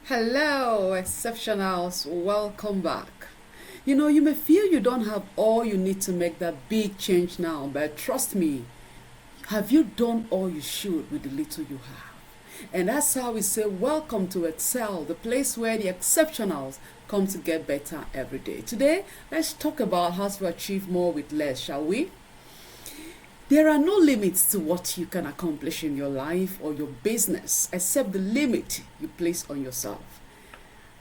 Hello, exceptionals. Welcome back. You may feel you don't have all you need to make that big change now, but trust me, have you done all you should with the little you have? And that's how we say, Welcome to Excel, the place where the exceptionals come to get better every day. Today, let's talk about how to achieve more with less, shall we? There are no limits to what you can accomplish in your life or your business except the limit you place on yourself.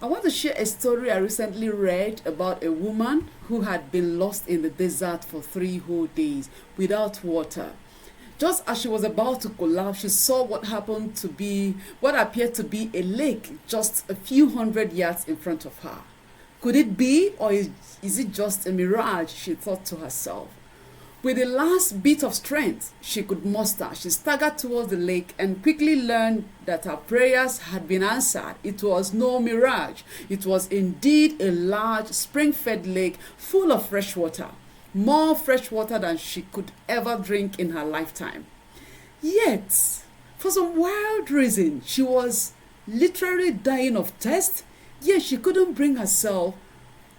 I want to share a story I recently read about a woman who had been lost in the desert for 3 whole days without water. Just as she was about to collapse, she saw what appeared to be a lake just a few hundred yards in front of her. Could it be, or is it just a mirage? She thought to herself. With the last bit of strength she could muster, she staggered towards the lake and quickly learned that her prayers had been answered. It was no mirage. It was indeed a large spring-fed lake full of fresh water, more fresh water than she could ever drink in her lifetime. Yet, for some wild reason, she was literally dying of thirst, yet she couldn't bring herself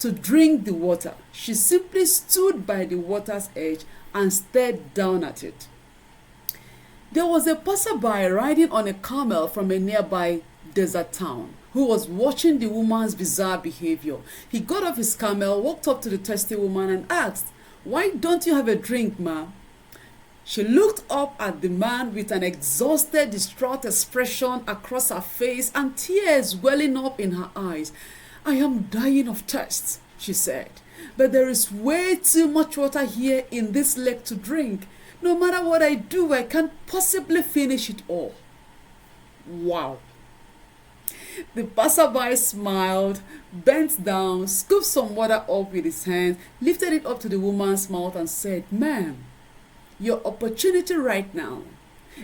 to drink the water. She simply stood by the water's edge and stared down at it. There was a passerby riding on a camel from a nearby desert town who was watching the woman's bizarre behavior. He got off his camel, walked up to the thirsty woman and asked, "Why don't you have a drink, ma?" She looked up at the man with an exhausted, distraught expression across her face and tears welling up in her eyes. "I am dying of thirst," she said, "but there is way too much water here in this lake to drink. No matter what I do, I can't possibly finish it all." Wow. The passerby smiled, bent down, scooped some water up with his hand, lifted it up to the woman's mouth and said, "Ma'am, your opportunity right now,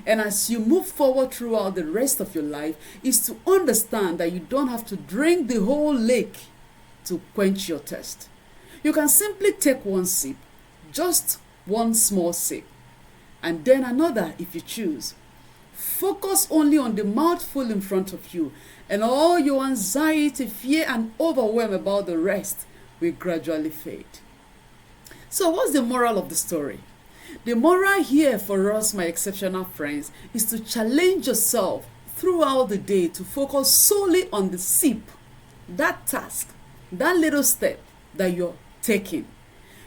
and as you move forward throughout the rest of your life, is to understand that you don't have to drink the whole lake to quench your thirst. You can simply take one sip, just one small sip, and then another if you choose. Focus only on the mouthful in front of you, and all your anxiety, fear, and overwhelm about the rest will gradually fade." So what's the moral of the story? The moral here for us, my exceptional friends, is to challenge yourself throughout the day to focus solely on the sip, that task, that little step that you're taking.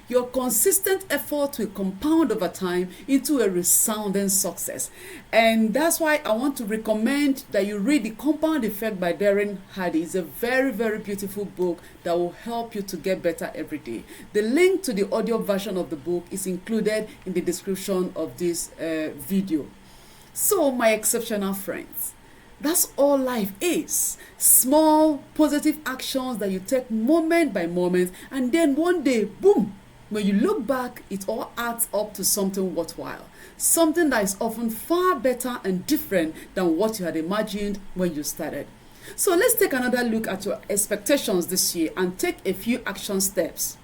Your consistent effort will compound over time into a resounding success. And that's why I want to recommend that you read The Compound Effect by Darren. It's a very, very beautiful book that will help you to get better every day. The link to the audio version of the book is included in the description of this video. So, my exceptional friends, that's all life is. Small, positive actions that you take moment by moment, and then one day, boom, when you look back, it all adds up to something worthwhile. Something that is often far better and different than what you had imagined when you started. So let's take another look at your expectations this year and take a few action steps.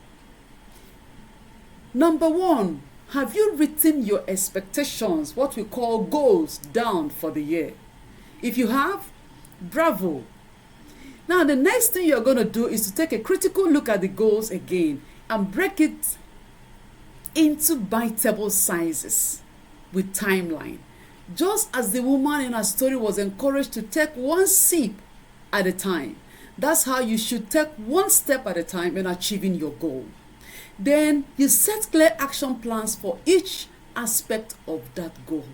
Number 1, have you written your expectations, what we call goals, down for the year? If you have, bravo. Now the next thing you're going to do is to take a critical look at the goals again and break it into biteable sizes with timeline. Just as the woman in her story was encouraged to take one sip at a time, that's how you should take one step at a time in achieving your goal. Then you set clear action plans for each aspect of that goal.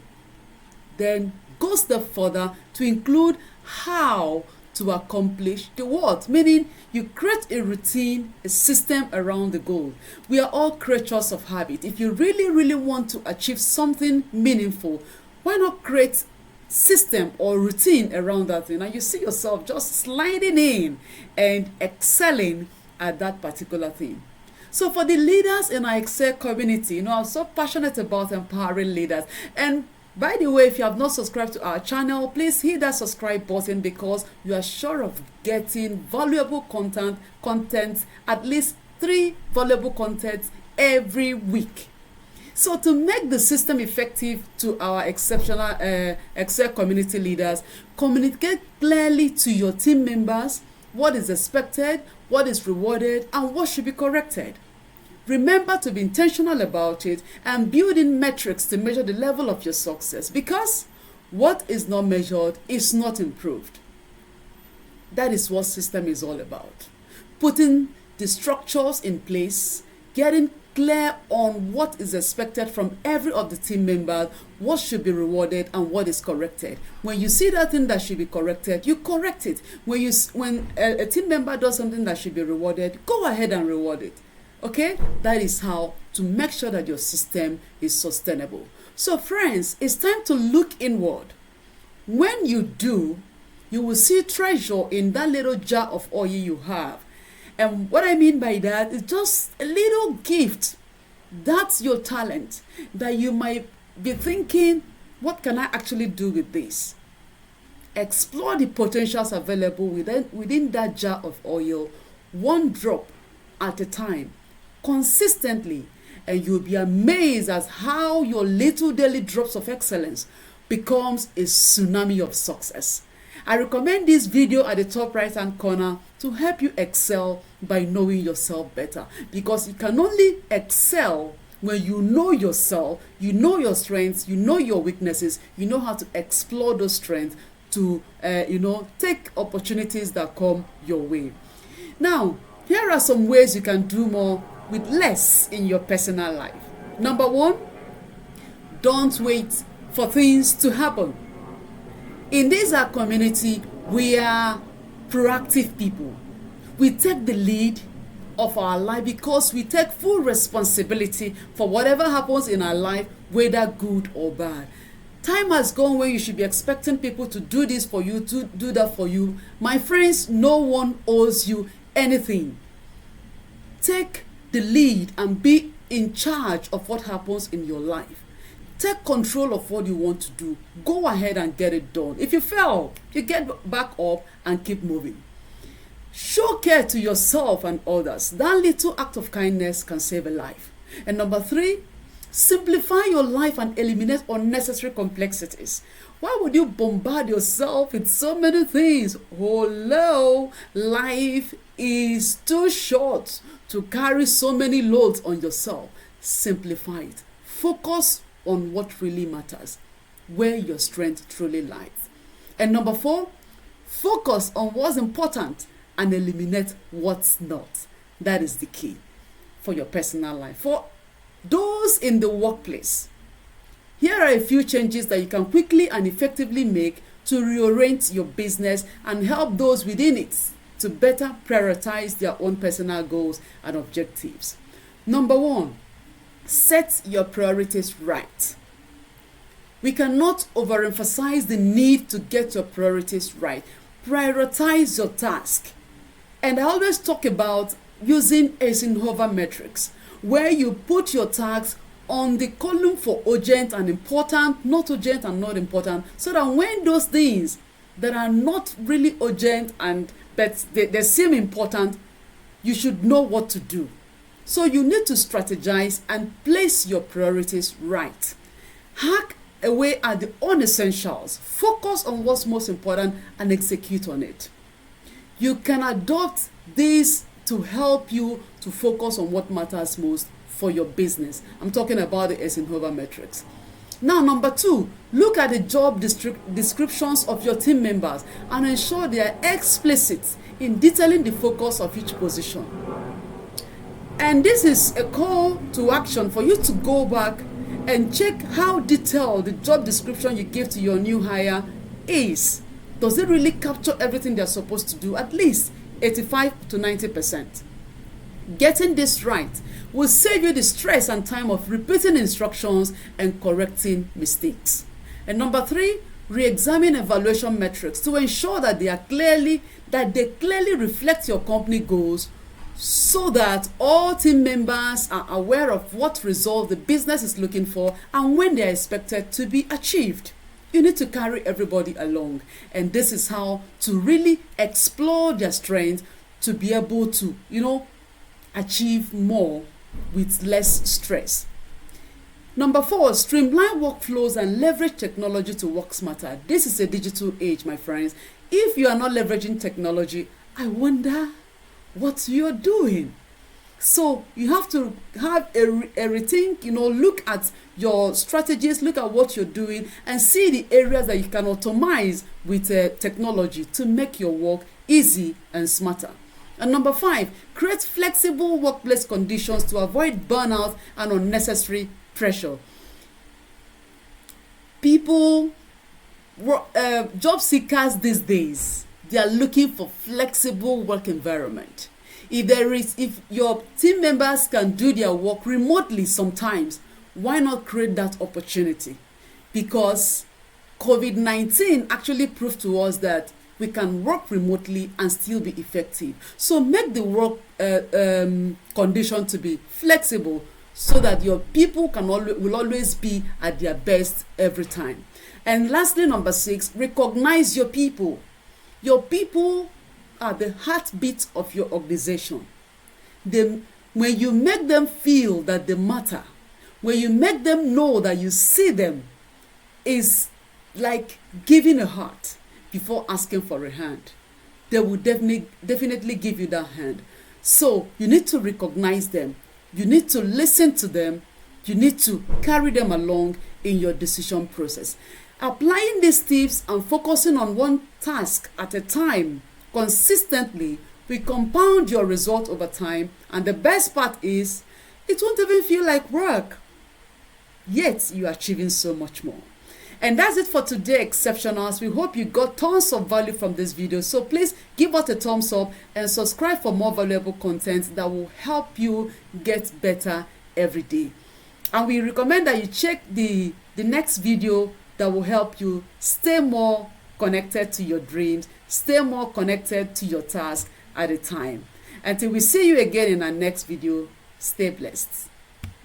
Then go a step further to include how to accomplish the what, meaning you create a routine, a system around the goal. We are all creatures of habit. If you really, really want to achieve something meaningful, why not create system or routine around that thing, and you see yourself just sliding in and excelling at that particular thing. So for the leaders in our Excel community, I'm so passionate about empowering leaders. And by the way, if you have not subscribed to our channel, please hit that subscribe button because you are sure of getting valuable content, at least 3 valuable contents every week. So to make the system effective to our exceptional Excel community leaders, communicate clearly to your team members what is expected, what is rewarded, and what should be corrected. Remember to be intentional about it and build in metrics to measure the level of your success, because what is not measured is not improved. That is what system is all about. Putting the structures in place, getting clear on what is expected from every of the team members, what should be rewarded and what is corrected. When you see that thing that should be corrected, you correct it. When a team member does something that should be rewarded, go ahead and reward it. Okay, that is how to make sure that your system is sustainable. So friends, it's time to look inward. When you do, you will see treasure in that little jar of oil you have. And what I mean by that is just a little gift. That's your talent that you might be thinking, what can I actually do with this? Explore the potentials available within that jar of oil, one drop at a time, consistently, and you'll be amazed at how your little daily drops of excellence becomes a tsunami of success. I recommend this video at the top right hand corner to help you excel by knowing yourself better, because you can only excel when you know yourself, you know your strengths, you know your weaknesses, you know how to explore those strengths to take opportunities that come your way. Now, here are some ways you can do more with less in your personal life. Number one, don't wait for things to happen. In this our community, we are proactive people. We take the lead of our life because we take full responsibility for whatever happens in our life, whether good or bad. Time has gone where you should be expecting people to do this for you, to do that for you. My friends, no one owes you anything. Take the lead and be in charge of what happens in your life. Take control of what you want to do. Go ahead and get it done. If you fail, you get back up and keep moving. Show care to yourself and others. That little act of kindness can save a life. And number three, simplify your life and eliminate unnecessary complexities. Why would you bombard yourself with so many things? Hello, life is too short to carry so many loads on yourself. Simplify it. Focus on what really matters, where your strength truly lies. And number four, focus on what's important and eliminate what's not. That is the key for your personal life. For those in the workplace, here are a few changes that you can quickly and effectively make to reorient your business and help those within it to better prioritize their own personal goals and objectives. Number one, set your priorities right. We cannot overemphasize the need to get your priorities right. Prioritize your task. And I always talk about using Eisenhower metrics, where you put your tasks on the column for urgent and important, not urgent and not important, so that when those things that are not really urgent but they seem important, you should know what to do. So you need to strategize and place your priorities right. Hack away at the unessentials. Focus on what's most important and execute on it. You can adopt this to help you to focus on what matters most for your business. I'm talking about the Eisenhower metrics. Now, number two, look at the job descriptions of your team members and ensure they are explicit in detailing the focus of each position. And this is a call to action for you to go back and check how detailed the job description you give to your new hire is. Does it really capture everything they're supposed to do? At least 85 to 90%. Getting this right will save you the stress and time of repeating instructions and correcting mistakes. And number three, re-examine evaluation metrics to ensure that they clearly reflect your company goals, so that all team members are aware of what result the business is looking for and when they are expected to be achieved. You need to carry everybody along, and this is how to really explore their strengths to be able to, achieve more with less stress. Number 4, streamline workflows and leverage technology to work smarter. This is a digital age, my friends. If you are not leveraging technology, I wonder what you're doing. So you have to have a rethink, look at your strategies, look at what you're doing, and see the areas that you can automate with technology to make your work easy and smarter. And number 5, create flexible workplace conditions to avoid burnout and unnecessary pressure. People, job seekers these days, they are looking for flexible work environment. If your team members can do their work remotely sometimes, why not create that opportunity? Because COVID-19 actually proved to us that we can work remotely and still be effective. So make the work condition to be flexible so that your people will always be at their best every time. And lastly, number 6, recognize your people. Your people are the heartbeat of your organization. When you make them feel that they matter, when you make them know that you see them, is like giving a heart before asking for a hand. They will definitely give you that hand. So you need to recognize them. You need to listen to them. You need to carry them along in your decision process. Applying these tips and focusing on one task at a time consistently will compound your result over time, and the best part is it won't even feel like work, yet you're achieving so much more. And that's it for today, Exceptionals. We hope you got tons of value from this video, so please give us a thumbs up and subscribe for more valuable content that will help you get better every day. And we recommend that you check the next video that will help you stay more connected to your dreams, stay more connected to your task at a time. Until we see you again in our next video, stay blessed.